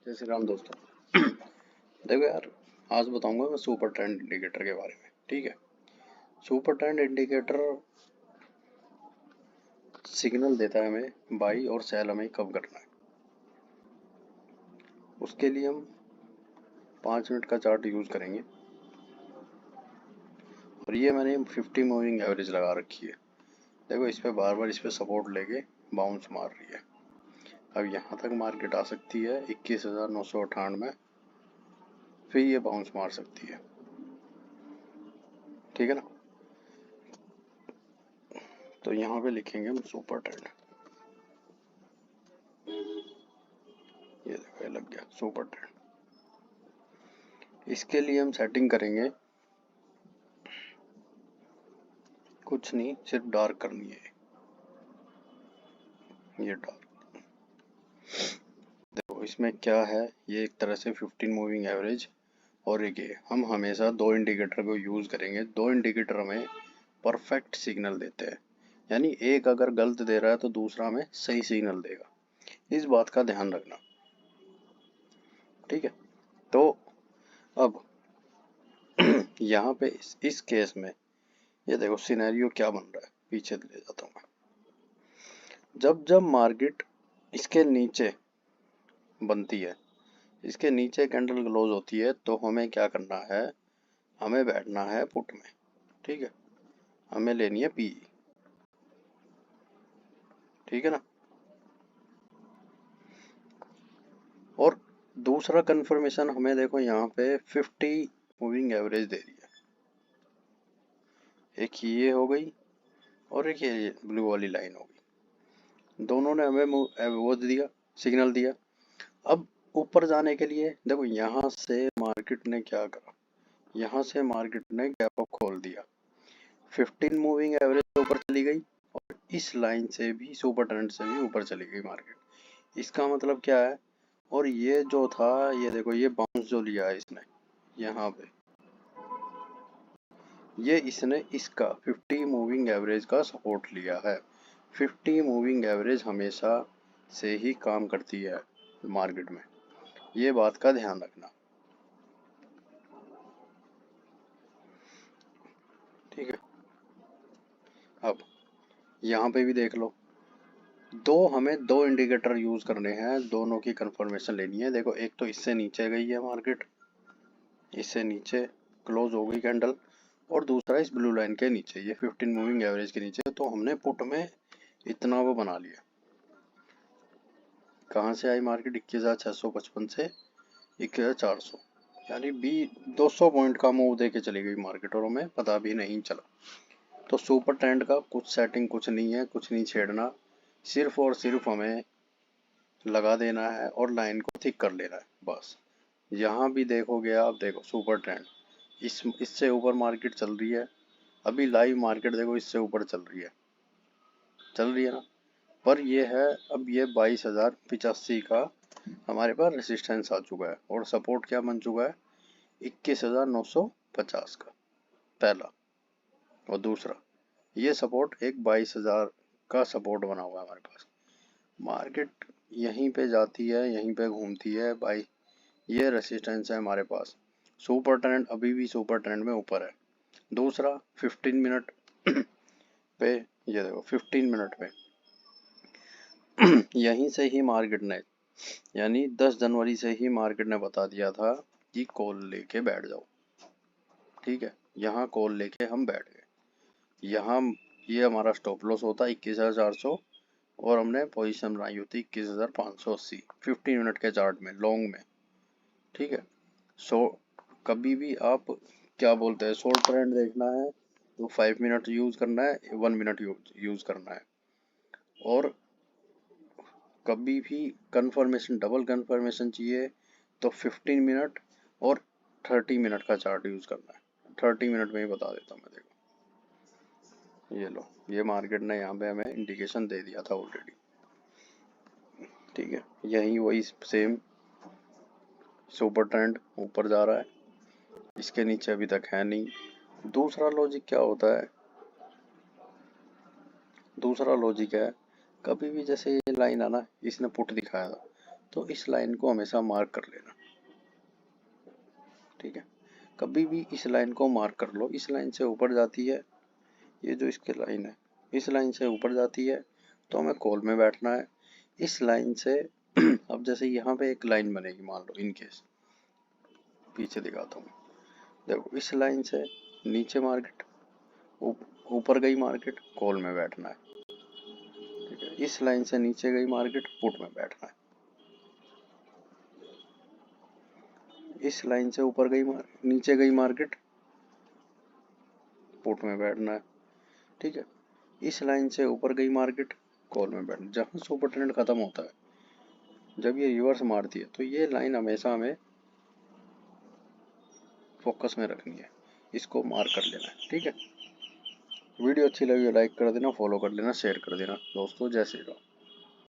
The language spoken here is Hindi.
जय श्री राम दोस्तों। देखो यार, आज बताऊंगा मैं सुपर ट्रेंड इंडिकेटर के बारे में। ठीक है, सुपर ट्रेंड इंडिकेटर सिग्नल देता है हमें बाई और सेल हमें कब करना है। उसके लिए हम 5 मिनट का चार्ट यूज करेंगे और ये मैंने 50 मूविंग एवरेज लगा रखी है। देखो, इस पे बार बार इस पे सपोर्ट लेके बाउंस मार रही है। अब यहाँ तक मार्केट आ सकती है 21,998, फिर ये बाउंस मार सकती है। ठीक है ना, तो यहाँ पे लिखेंगे हम सुपर ट्रेंड। ये देखो, ये लग गया सुपर ट्रेंड। इसके लिए हम सेटिंग करेंगे, कुछ नहीं, सिर्फ डार्क करनी है। ये डार्क, देखो इसमें क्या है, ये एक तरह से 15 मूविंग एवरेज और एक ये। हम हमेशा दो इंडिकेटर को यूज करेंगे। दो इंडिकेटर हमें परफेक्ट सिग्नल देते हैं, यानी एक अगर गलत दे रहा है तो दूसरा हमें सही सिग्नल देगा। इस बात का ध्यान रखना। ठीक है, तो अब यहाँ पे इस केस में ये देखो सिनेरियो क्या बन रहा है, पीछे ले जाता हूँ मैं। जब जब मार्केट इसके नीचे बनती है, इसके नीचे कैंडल क्लोज होती है, तो हमें क्या करना है, हमें बैठना है पुट में। ठीक है, हमें लेनी है पी। ठीक है ना, और दूसरा कंफर्मेशन हमें देखो यहाँ पे 50 मूविंग एवरेज दे रही है। एक ये हो गई और एक ये ब्लू वाली लाइन हो गई। दोनों ने हमें वो दिया, सिग्नल दिया। अब ऊपर जाने के लिए देखो, यहाँ से मार्केट ने क्या करा, यहाँ से मार्केट ने गैप अप खोल दिया, 15 मूविंग एवरेज से ऊपर चली गई और इस लाइन से भी, सुपर ट्रेंड से भी ऊपर चली गई मार्केट। इसका मतलब क्या है, और ये जो था, ये देखो, ये बाउंस जो लिया है इसने यहाँ पे, ये इसने इसका 50 मूविंग एवरेज का सपोर्ट लिया है। 50 मूविंग एवरेज हमेशा से ही काम करती है मार्केट में, ये बात का ध्यान रखना। ठीक है, अब यहाँ पे भी देख लो, हमें दो इंडिकेटर यूज करने हैं, दोनों की कंफर्मेशन लेनी है। देखो, एक तो इससे नीचे गई है मार्केट, इससे नीचे क्लोज हो गई कैंडल, और दूसरा इस ब्लू लाइन के नीचे, ये 15 मूविंग एवरेज के नीचे। तो हमने पुट में इतना वो बना लिया। कहाँ से आई मार्केट, 21,655 से 21,400, यानी 200 पॉइंट का मूव दे के चली गई मार्केट और हमें पता भी नहीं चला। तो सुपर ट्रेंड का कुछ सेटिंग कुछ नहीं है, कुछ नहीं छेड़ना, सिर्फ और सिर्फ हमें लगा देना है और लाइन को थिक कर लेना है, बस। यहाँ भी देखोगे आप, देखो सुपर ट्रेंड इससे ऊपर मार्केट चल रही है। अभी लाइव मार्केट देखो, इससे ऊपर चल रही है ना, पर ये है, अब ये 22,085 का हमारे पास रेसिस्टेंस आ चुका है और सपोर्ट क्या बन चुका है, 21,950 का पहला, और दूसरा ये सपोर्ट एक 22,000 का सपोर्ट बना हुआ है हमारे पास। मार्केट यहीं पे जाती है, यहीं पे घूमती है भाई, ये रेसिस्टेंस है हमारे पास। सुपर ट्रेंड अभी भी सुपर ट्रेंड में ऊपर है। दूसरा 15 मिनट पे, ये देखो 15 मिनट पे यहीं से ही मार्केट ने, यानी 10 जनवरी से ही मार्केट ने बता दिया था कि कॉल लेके बैठ जाओ। ठीक है, यहाँ कॉल लेके हम बैठ गए। यहाँ ये हमारा स्टॉप लॉस होता 21,400 और हमने पोजीशन बनाई होती 21,580 15 मिनट के चार्ट में, लॉन्ग में। ठीक है, सो कभी भी आप क्या बोलते हैं, शॉर्ट ट्रेंड देखना है तो 5 मिनट यूज करना है, 1 मिनट यूज करना है। और कभी भी कंफर्मेशन, डबल कंफर्मेशन चाहिए तो 15 मिनट और 30 मिनट का चार्ट यूज करना है। 30 मिनट में ही बता देता हूँ मैं। देखो, ये लो, ये मार्केट ने यहाँ पे हमें इंडिकेशन दे दिया था ऑलरेडी। ठीक है, यही वही सेम सुपर ट्रेंड ऊपर जा रहा है, इसके नीचे अभी तक है नहीं। दूसरा लॉजिक क्या होता है, दूसरा लॉजिक है, कभी भी जैसे ये लाइन आना, इसने पुट दिखाया था, तो इस लाइन को हमेशा मार्क कर लेना, ठीक है। कभी भी इस लाइन को मार्क कर लो, इस लाइन से ऊपर जाती है, ये जो इसके लाइन है इस लाइन से ऊपर जाती है तो हमें कॉल में बैठना है। इस लाइन से अब जैसे यहाँ पे एक लाइन बनेगी, मान लो इन केस, पीछे दिखाता हूँ, देखो इस लाइन से नीचे मार्केट, ऊपर गई मार्केट, कॉल में बैठना है, ठीक है। इस लाइन से नीचे गई मार्केट, पुट में बैठना है। इस लाइन से ऊपर गई नीचे गई मार्केट, पुट में बैठना है, ठीक है। इस लाइन से ऊपर गई मार्केट, कॉल में बैठना। जहाँ सुपर ट्रेंड खत्म होता है, जब ये रिवर्स मारती है, तो ये लाइन हमेशा हमें फोकस में रखनी है, इसको मार्क कर लेना है, ठीक है। वीडियो अच्छी लगी लाइक कर देना, फॉलो कर लेना, शेयर कर देना दोस्तों। जय श्री राम।